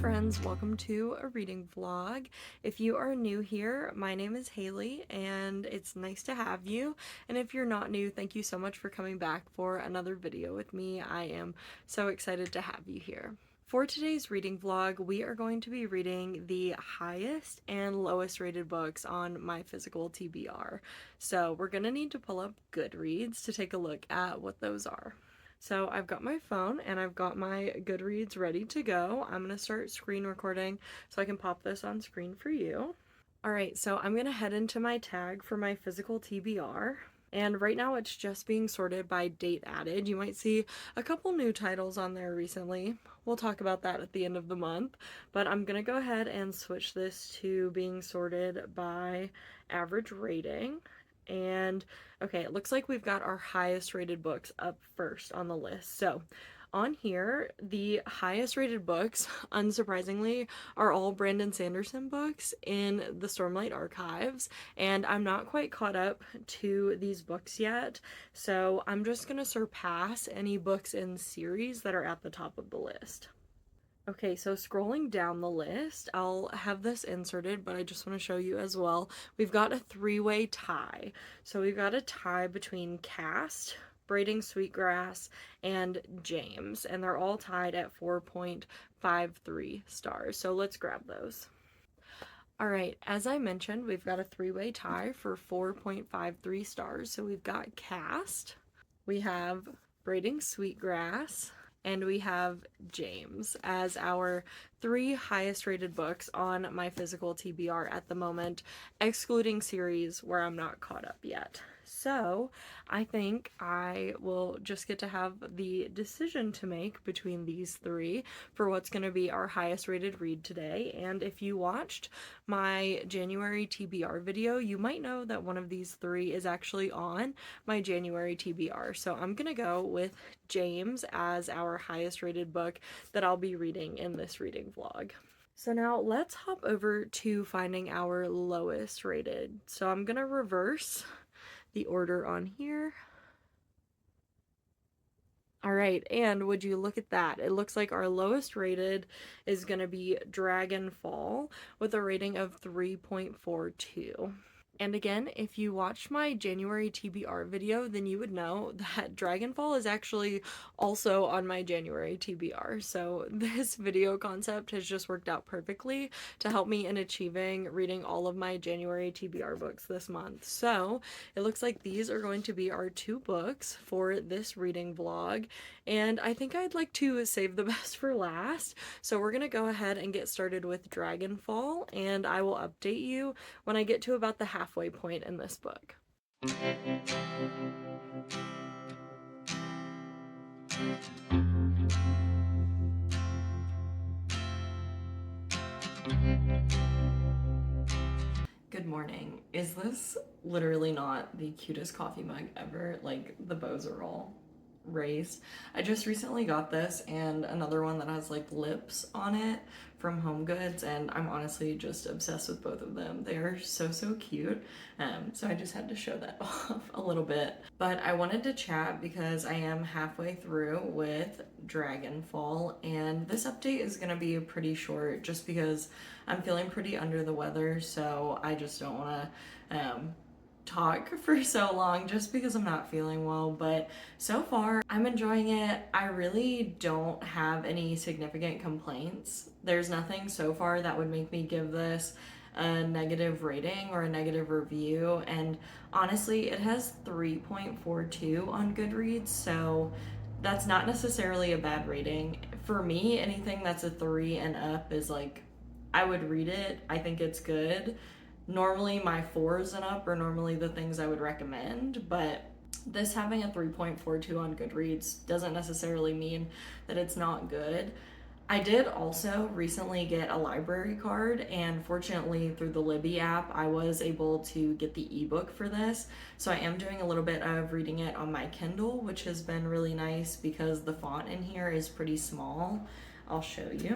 friends, welcome to a reading vlog. If you are new here, my name is Haley and it's nice to have you. And if you're not new, thank you so much for coming back for another video with me. I am so excited to have you here. For today's reading vlog, we are going to be reading the highest and lowest rated books on my physical TBR. So we're gonna need to pull up Goodreads to take a look at what those are. So I've got my phone and I've got my Goodreads ready to go. I'm gonna start screen recording so I can pop this on screen for you. All right, so I'm gonna head into my tag for my physical TBR. And right now it's just being sorted by date added. You might see a couple new titles on there recently. We'll talk about that at the end of the month. But I'm gonna go ahead and switch this to being sorted by average rating. And okay, it looks like we've got our highest rated books up first on the list. So on here, the highest rated books, unsurprisingly, are all Brandon Sanderson books in the Stormlight Archives, and I'm not quite caught up to these books yet, so I'm just gonna surpass any books in series that are at the top of the list. Okay, so scrolling down the list, I'll have this inserted, but I just want to show you as well. We've got a three-way tie. So we've got a tie between Cast, Braiding Sweetgrass, and James, and they're all tied at 4.53 stars. So let's grab those. All right, as I mentioned, we've got a three-way tie for 4.53 stars. So we've got Cast, we have Braiding Sweetgrass, and we have James as our three highest rated books on my physical TBR at the moment, excluding series where I'm not caught up yet. So I think I will just get to have the decision to make between these three for what's going to be our highest rated read today. And if you watched my January TBR video, you might know that one of these three is actually on my January TBR. So I'm going to go with James as our highest rated book that I'll be reading in this reading vlog. So now let's hop over to finding our lowest rated. So I'm going to reverse the order on here. All right, and would you look at that? It looks like our lowest rated is going to be Dragonfall with a rating of 3.42. And again, if you watched my January TBR video, then you would know that Dragonfall is actually also on my January TBR. So this video concept has just worked out perfectly to help me in achieving reading all of my January TBR books this month. So it looks like these are going to be our two books for this reading vlog. And I think I'd like to save the best for last. So we're going to go ahead and get started with Dragonfall, and I will update you when I get to about the halfway point in this book. Good morning. Is this literally not the cutest coffee mug ever? Like, the bows are all raised. I just recently got this and another one that has like lips on it from Home Goods, and I'm honestly just obsessed with both of them. They are so cute. So I just had to show that off a little bit. But I wanted to chat because I am halfway through with Dragonfall, and this update is gonna be pretty short just because I'm feeling pretty under the weather, so I just don't wanna talk for so long just because I'm not feeling well. But so far I'm enjoying it. I really don't have any significant complaints. There's nothing so far that would make me give this a negative rating or a negative review, and honestly it has 3.42 on Goodreads, so that's not necessarily a bad rating. For me, anything that's a 3 and up is like, I would read it. I think it's good. Normally my 4s and up are normally the things I would recommend, but this having a 3.42 on Goodreads doesn't necessarily mean that it's not good. I did also recently get a library card, and fortunately through the Libby app I was able to get the ebook for this, so I am doing a little bit of reading it on my Kindle, which has been really nice because the font in here is pretty small. I'll show you.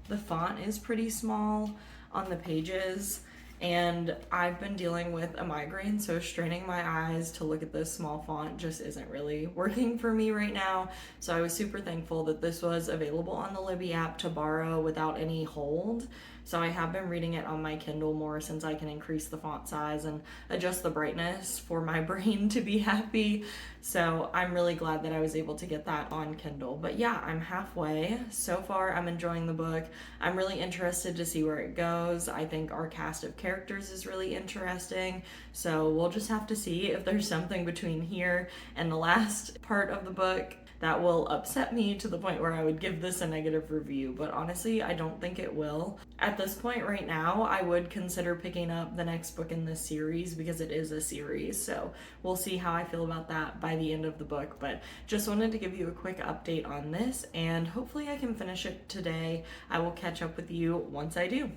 The font is pretty small on the pages, and I've been dealing with a migraine, so straining my eyes to look at this small font just isn't really working for me right now. So I was super thankful that this was available on the Libby app to borrow without any hold. So I have been reading it on my Kindle more since I can increase the font size and adjust the brightness for my brain to be happy. So I'm really glad that I was able to get that on Kindle. But yeah, I'm halfway. So far, I'm enjoying the book. I'm really interested to see where it goes. I think our cast of characters is really interesting. So we'll just have to see if there's something between here and the last part of the book that will upset me to the point where I would give this a negative review, but honestly, I don't think it will. At this point right now, I would consider picking up the next book in this series because it is a series, so we'll see how I feel about that by the end of the book, but just wanted to give you a quick update on this, and hopefully I can finish it today. I will catch up with you once I do.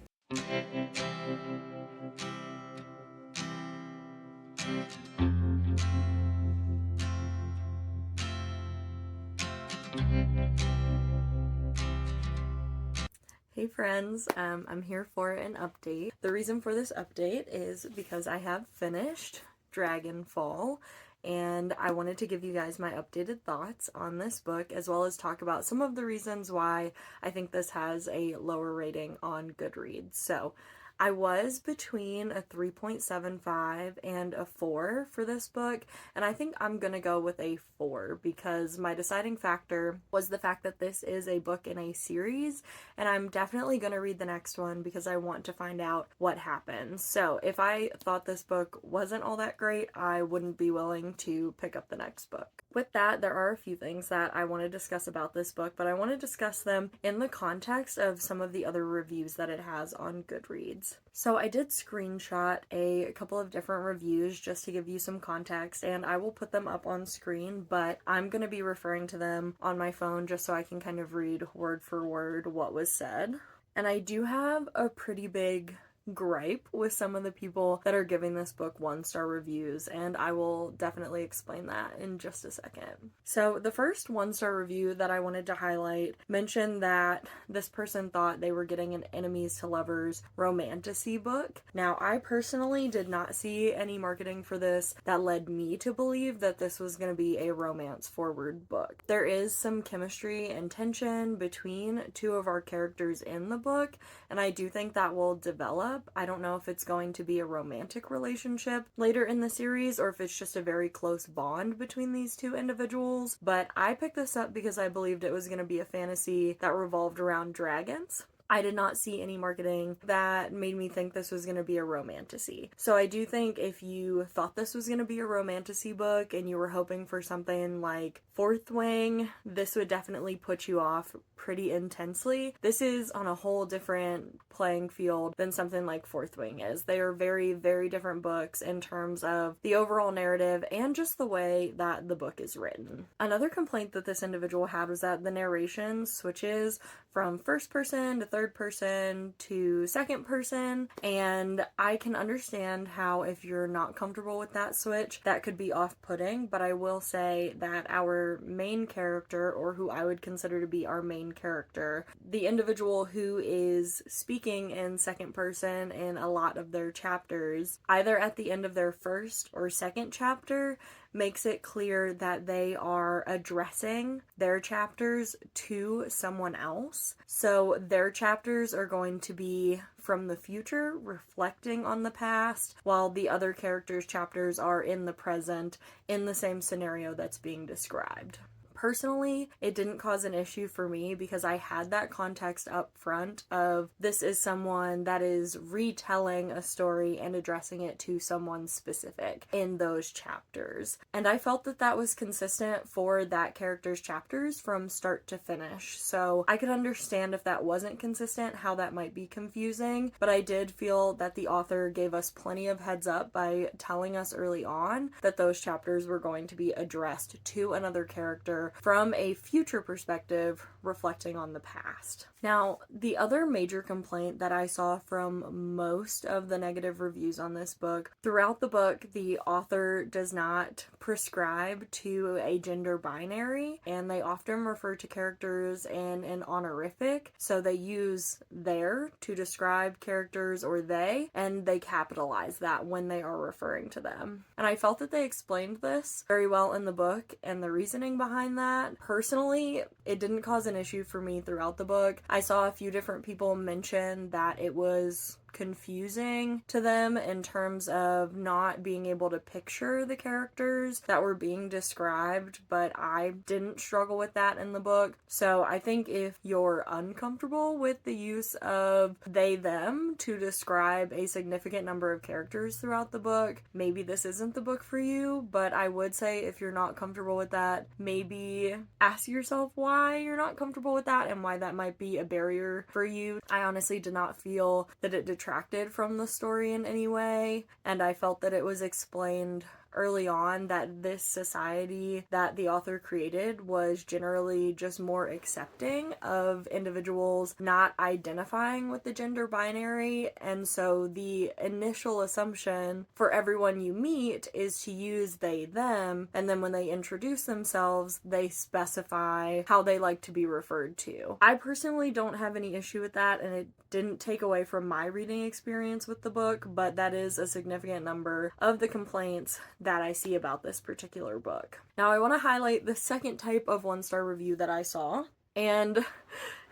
Hey friends, I'm here for an update. The reason for this update is because I have finished Dragonfall, and I wanted to give you guys my updated thoughts on this book, as well as talk about some of the reasons why I think this has a lower rating on Goodreads. So I was between a 3.75 and a 4 for this book, and I think I'm gonna go with a 4 because my deciding factor was the fact that this is a book in a series, and I'm definitely gonna read the next one because I want to find out what happens. So if I thought this book wasn't all that great, I wouldn't be willing to pick up the next book. With that, there are a few things that I want to discuss about this book, but I want to discuss them in the context of some of the other reviews that it has on Goodreads. So I did screenshot a couple of different reviews just to give you some context, and I will put them up on screen, but I'm going to be referring to them on my phone just so I can kind of read word for word what was said. And I do have a pretty big gripe with some of the people that are giving this book 1-star reviews, and I will definitely explain that in just a second. So the first 1-star review that I wanted to highlight mentioned that this person thought they were getting an enemies to lovers romantasy book. Now, I personally did not see any marketing for this that led me to believe that this was going to be a romance forward book. There is some chemistry and tension between two of our characters in the book, and I do think that will develop. I don't know if it's going to be a romantic relationship later in the series or if it's just a very close bond between these two individuals, but I picked this up because I believed it was going to be a fantasy that revolved around dragons. I did not see any marketing that made me think this was going to be a romantasy. So I do think if you thought this was going to be a romantasy book and you were hoping for something like Fourth Wing, this would definitely put you off pretty intensely. This is on a whole different playing field than something like Fourth Wing is. They are very, very different books in terms of the overall narrative and just the way that the book is written. Another complaint that this individual had was that the narration switches from first person to third person to second person, and I can understand how if you're not comfortable with that switch, that could be off-putting, but I will say that our main character, or who I would consider to be our main character, the individual who is speaking in second person in a lot of their chapters, either at the end of their first or second chapter, makes it clear that they are addressing their chapters to someone else. So their chapters are going to be from the future, reflecting on the past, while the other characters' chapters are in the present, in the same scenario that's being described. Personally, it didn't cause an issue for me because I had that context up front of this is someone that is retelling a story and addressing it to someone specific in those chapters. And I felt that that was consistent for that character's chapters from start to finish. So I could understand if that wasn't consistent, how that might be confusing, but I did feel that the author gave us plenty of heads up by telling us early on that those chapters were going to be addressed to another character more from a future perspective, reflecting on the past. Now, the other major complaint that I saw from most of the negative reviews on this book, throughout the book, the author does not prescribe to a gender binary, and they often refer to characters in an honorific, so they use their to describe characters or they, and they capitalize that when they are referring to them. And I felt that they explained this very well in the book, and the reasoning behind that, personally, it didn't cause an issue for me throughout the book. I saw a few different people mention that it was confusing to them in terms of not being able to picture the characters that were being described, but I didn't struggle with that in the book. So I think if you're uncomfortable with the use of they, them to describe a significant number of characters throughout the book, maybe this isn't the book for you. But I would say if you're not comfortable with that, maybe ask yourself why you're not comfortable with that and why that might be a barrier for you. I honestly did not feel that it detracted from the story in any way, and I felt that it was explained early on that this society that the author created was generally just more accepting of individuals not identifying with the gender binary, and so the initial assumption for everyone you meet is to use they, them, and then when they introduce themselves, they specify how they like to be referred to. I personally don't have any issue with that, and it didn't take away from my reading experience with the book, but that is a significant number of the complaints that I see about this particular book. Now, I want to highlight the second type of one-star review that I saw, and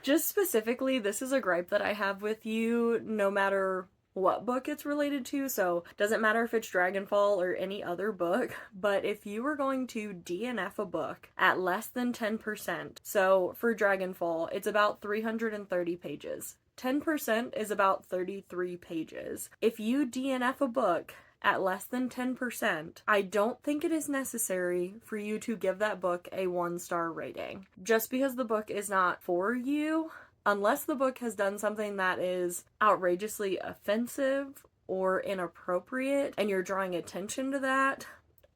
just specifically, this is a gripe that I have with you no matter what book it's related to, so it doesn't matter if it's Dragonfall or any other book, but if you were going to DNF a book at less than 10%, so for Dragonfall, it's about 330 pages. 10% is about 33 pages. If you DNF a book at less than 10%, I don't think it is necessary for you to give that book a 1-star rating. Just because the book is not for you, unless the book has done something that is outrageously offensive or inappropriate and you're drawing attention to that,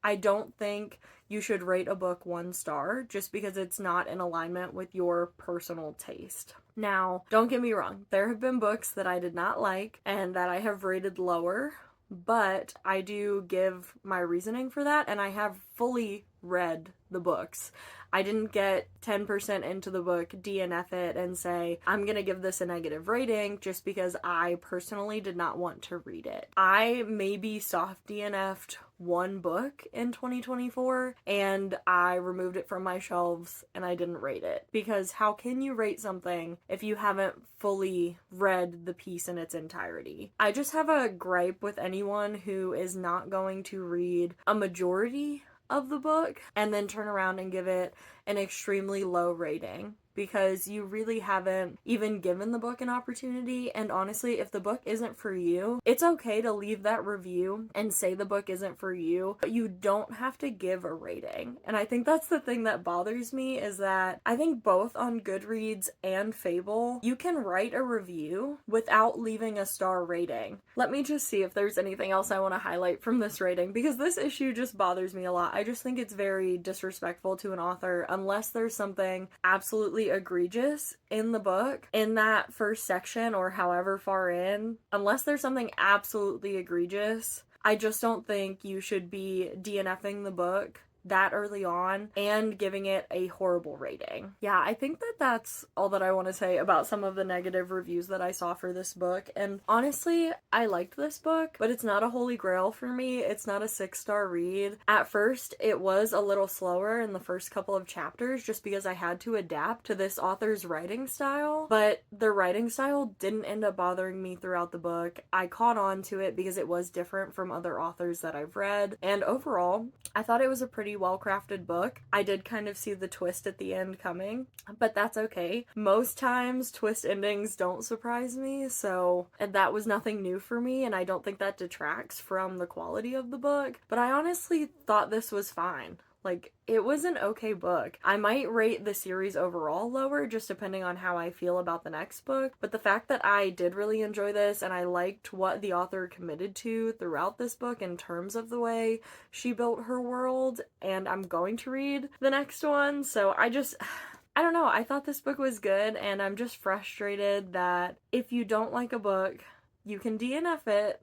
I don't think you should rate a book 1 star just because it's not in alignment with your personal taste. Now, don't get me wrong, there have been books that I did not like and that I have rated lower, but I do give my reasoning for that, and I have fully read the books. I didn't get 10% into the book, DNF it, and say, I'm gonna give this a negative rating just because I personally did not want to read it. I maybe soft DNF'd one book in 2024, and I removed it from my shelves and I didn't rate it. Because how can you rate something if you haven't fully read the piece in its entirety? I just have a gripe with anyone who is not going to read a majority of the book and then turn around and give it an extremely low rating, because you really haven't even given the book an opportunity. And honestly, if the book isn't for you, it's okay to leave that review and say the book isn't for you, but you don't have to give a rating. And I think that's the thing that bothers me, is that I think both on Goodreads and Fable, you can write a review without leaving a star rating. Let me just see if there's anything else I want to highlight from this rating, because this issue just bothers me a lot. I just think it's very disrespectful to an author unless there's something absolutely egregious in the book, in that first section or however far in. Unless there's something absolutely egregious, I just don't think you should be DNFing the book that early on and giving it a horrible rating. Yeah, I think that that's all that I want to say about some of the negative reviews that I saw for this book. And honestly, I liked this book, but it's not a holy grail for me. It's not a 6-star read. At first, it was a little slower in the first couple of chapters just because I had to adapt to this author's writing style, but the writing style didn't end up bothering me throughout the book. I caught on to it because it was different from other authors that I've read, and overall, I thought it was a pretty well-crafted book. I did kind of see the twist at the end coming, but that's okay. Most times, twist endings don't surprise me, so that was nothing new for me, and I don't think that detracts from the quality of the book, but I honestly thought this was fine. Like, it was an okay book. I might rate the series overall lower, just depending on how I feel about the next book, but the fact that I did really enjoy this and I liked what the author committed to throughout this book in terms of the way she built her world, and I'm going to read the next one, so I don't know, I thought this book was good, and I'm just frustrated that if you don't like a book, you can DNF it,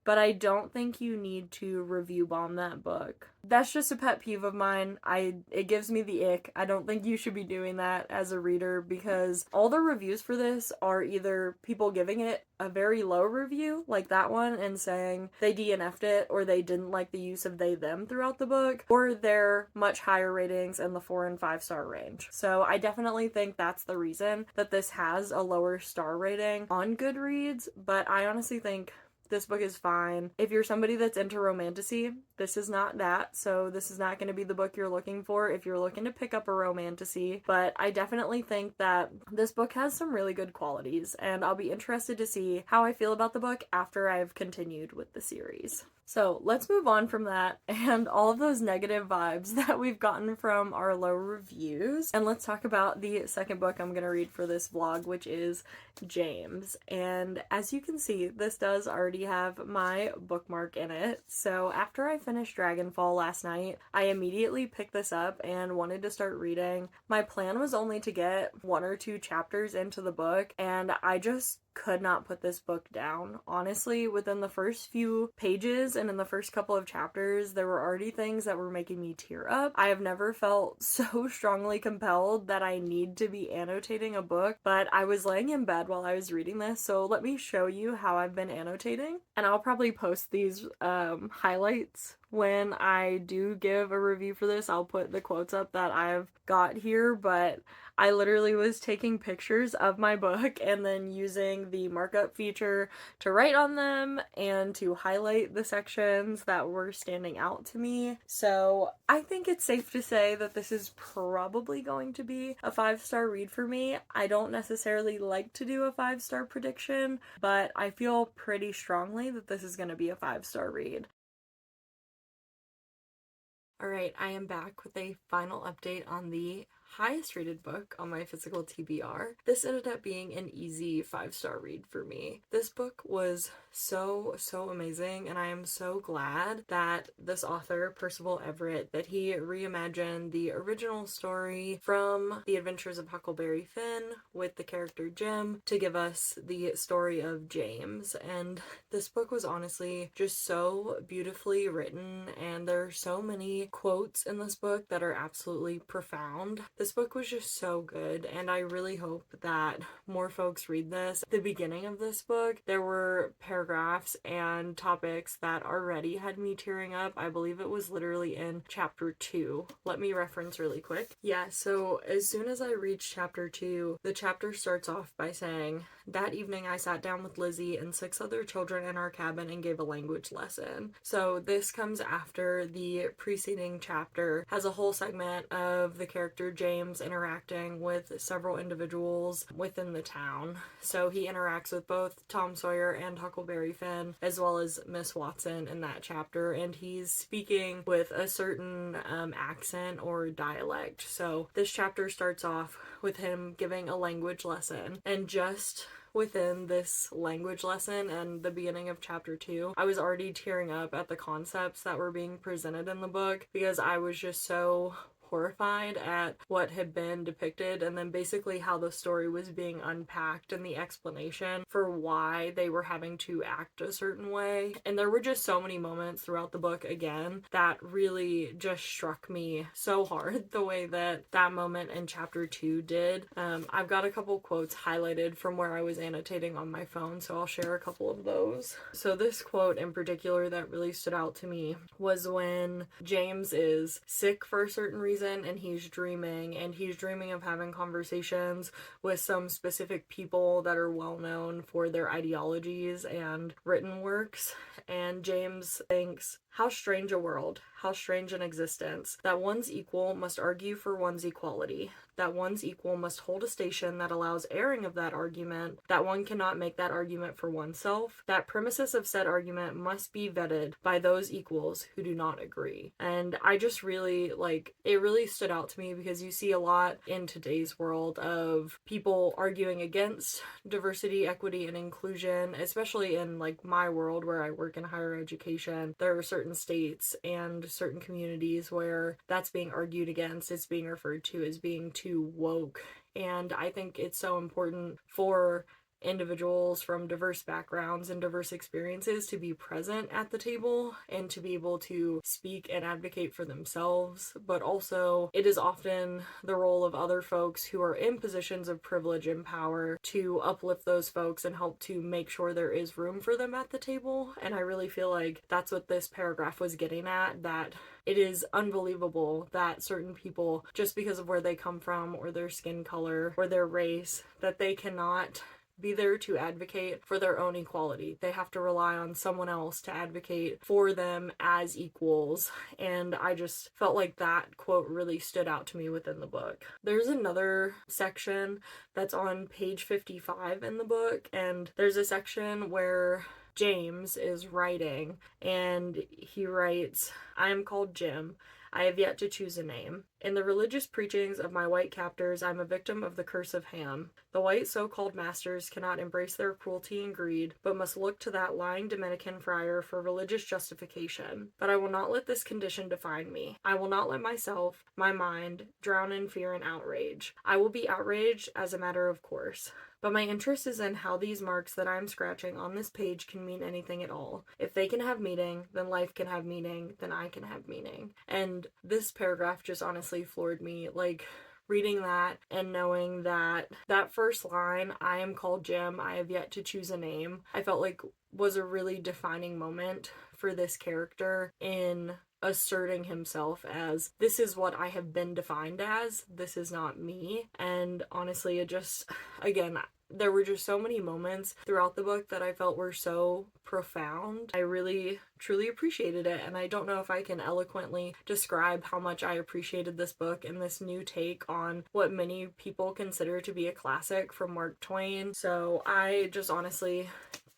but I don't think you need to review bomb that book. That's just a pet peeve of mine. It gives me the ick. I don't think you should be doing that as a reader, because all the reviews for this are either people giving it a very low review, like that one, and saying they DNF'd it or they didn't like the use of they them throughout the book, or they're much higher ratings in the 4 and 5 star range. So I definitely think that's the reason that this has a lower star rating on Goodreads, but I honestly think this book is fine. If you're somebody that's into romantasy, this is not that, so this is not going to be the book you're looking for if you're looking to pick up a romantasy, but I definitely think that this book has some really good qualities, and I'll be interested to see how I feel about the book after I've continued with the series. So let's move on from that and all of those negative vibes that we've gotten from our low reviews, and let's talk about the second book I'm going to read for this vlog, which is James. And as you can see, this does already have my bookmark in it. So after I finished Dragonfall last night, I immediately picked this up and wanted to start reading. My plan was only to get 1 or 2 chapters into the book, and I just could not put this book down. Honestly, within the first few pages and in the first couple of chapters, there were already things that were making me tear up. I have never felt so strongly compelled that I need to be annotating a book, but I was laying in bed while I was reading this, so let me show you how I've been annotating, and I'll probably post these highlights when I do give a review for this. I'll put the quotes up that I've got here, but I literally was taking pictures of my book and then using the markup feature to write on them and to highlight the sections that were standing out to me. So I think it's safe to say that this is probably going to be a 5-star read for me. I don't necessarily like to do a 5-star prediction, but I feel pretty strongly that this is going to be a 5-star read. Alright, I am back with a final update on the highest rated book on my physical TBR. This ended up being an easy 5-star read for me. This book was so amazing, and I am so glad that this author, Percival Everett, that he reimagined the original story from The Adventures of Huckleberry Finn with the character Jim to give us the story of James. And this book was honestly just so beautifully written, and there are so many quotes in this book that are absolutely profound. This book was just so good, and I really hope that more folks read this. At the beginning of this book, there were paragraphs and topics that already had me tearing up. I believe it was literally in chapter 2. Let me reference really quick. Yeah, so as soon as I reached chapter 2, the chapter starts off by saying, "That evening I sat down with Lizzie and 6 other children in our cabin and gave a language lesson." So this comes after the preceding chapter, has a whole segment of the character James interacting with several individuals within the town. So he interacts with both Tom Sawyer and Huckleberry Finn, as well as Miss Watson in that chapter, and he's speaking with a certain accent or dialect. So this chapter starts off with him giving a language lesson, and just within this language lesson and the beginning of chapter 2, I was already tearing up at the concepts that were being presented in the book, because I was just so horrified at what had been depicted, and then basically how the story was being unpacked and the explanation for why they were having to act a certain way. And there were just so many moments throughout the book, again, that really just struck me so hard the way that that moment in chapter 2 did. I've got a couple quotes highlighted from where I was annotating on my phone, so I'll share a couple of those. So this quote in particular that really stood out to me was when James is sick for a certain reason, and he's dreaming of having conversations with some specific people that are well known for their ideologies and written works, and James thinks, How strange a world, how strange an existence, that one's equal must argue for one's equality, that one's equal must hold a station that allows airing of that argument, that one cannot make that argument for oneself, that premises of said argument must be vetted by those equals who do not agree. And I just really, it really stood out to me because you see a lot in today's world of people arguing against diversity, equity, and inclusion, especially in my world where I work in higher education. There are certain states and certain communities where that's being argued against. It's being referred to as being too woke. And I think it's so important for individuals from diverse backgrounds and diverse experiences to be present at the table and to be able to speak and advocate for themselves. But also, it is often the role of other folks who are in positions of privilege and power to uplift those folks and help to make sure there is room for them at the table. And I really feel like that's what this paragraph was getting at, that it is unbelievable that certain people, just because of where they come from or their skin color or their race, that they cannot be there to advocate for their own equality. They have to rely on someone else to advocate for them as equals. And I just felt like that quote really stood out to me within the book. There's another section that's on page 55 in the book, and there's a section where James is writing, and he writes, "I am called Jim. I have yet to choose a name. In the religious preachings of my white captors, I am a victim of the curse of Ham. The white so-called masters cannot embrace their cruelty and greed, but must look to that lying Dominican friar for religious justification. But I will not let this condition define me. I will not let myself, my mind, drown in fear and outrage. I will be outraged as a matter of course. But my interest is in how these marks that I'm scratching on this page can mean anything at all. If they can have meaning, then life can have meaning, then I can have meaning." And this paragraph just honestly floored me. Reading that and knowing that that first line, "I am called Jim, I have yet to choose a name," I felt like was a really defining moment for this character in asserting himself as, this is what I have been defined as, this is not me. And honestly, it just, again, there were just so many moments throughout the book that I felt were so profound. I really, truly appreciated it, and I don't know if I can eloquently describe how much I appreciated this book and this new take on what many people consider to be a classic from Mark Twain. So I just honestly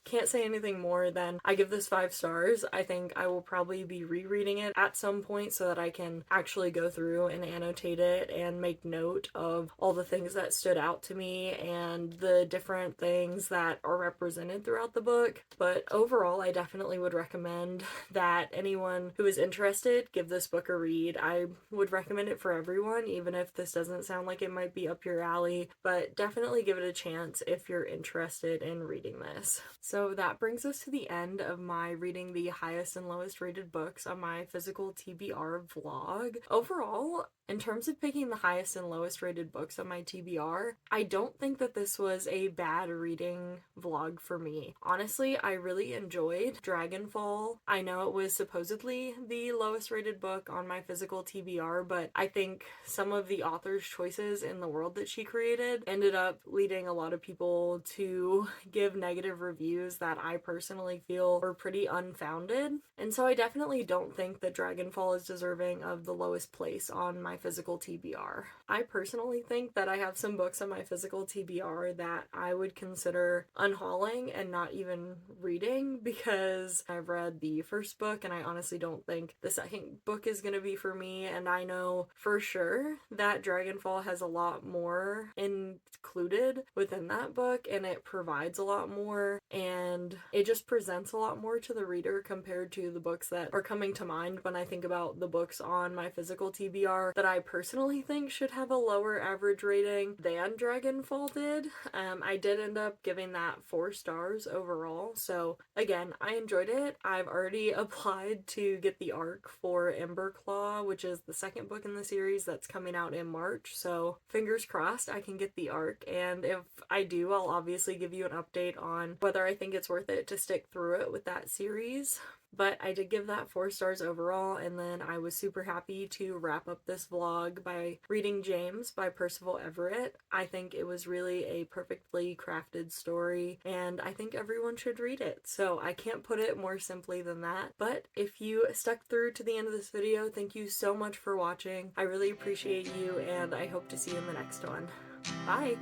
can't say anything more than I give this 5 stars. I think I will probably be rereading it at some point so that I can actually go through and annotate it and make note of all the things that stood out to me and the different things that are represented throughout the book. But overall, I definitely would recommend that anyone who is interested give this book a read. I would recommend it for everyone, even if this doesn't sound like it might be up your alley, but definitely give it a chance if you're interested in reading this. So that brings us to the end of my reading the highest and lowest rated books on my physical TBR vlog. Overall, in terms of picking the highest and lowest rated books on my TBR, I don't think that this was a bad reading vlog for me. Honestly, I really enjoyed Dragonfall. I know it was supposedly the lowest rated book on my physical TBR, but I think some of the author's choices in the world that she created ended up leading a lot of people to give negative reviews that I personally feel were pretty unfounded. And so I definitely don't think that Dragonfall is deserving of the lowest place on my physical TBR. I personally think that I have some books on my physical TBR that I would consider unhauling and not even reading because I've read the first book and I honestly don't think the second book is going to be for me. And I know for sure that Dragonfall has a lot more included within that book and it provides a lot more and it just presents a lot more to the reader compared to the books that are coming to mind when I think about the books on my physical TBR that I personally think should have a lower average rating than Dragonfall did. I did end up giving that 4 stars overall. So again, I enjoyed it. I've already applied to get the ARC for Emberclaw, which is the second book in the series that's coming out in March. So fingers crossed I can get the ARC. And if I do, I'll obviously give you an update on whether I think it's worth it to stick through it with that series. But I did give that 4 stars overall, and then I was super happy to wrap up this vlog by reading James by Percival Everett. I think it was really a perfectly crafted story, and I think everyone should read it. So I can't put it more simply than that. But if you stuck through to the end of this video, thank you so much for watching. I really appreciate you, and I hope to see you in the next one. Bye!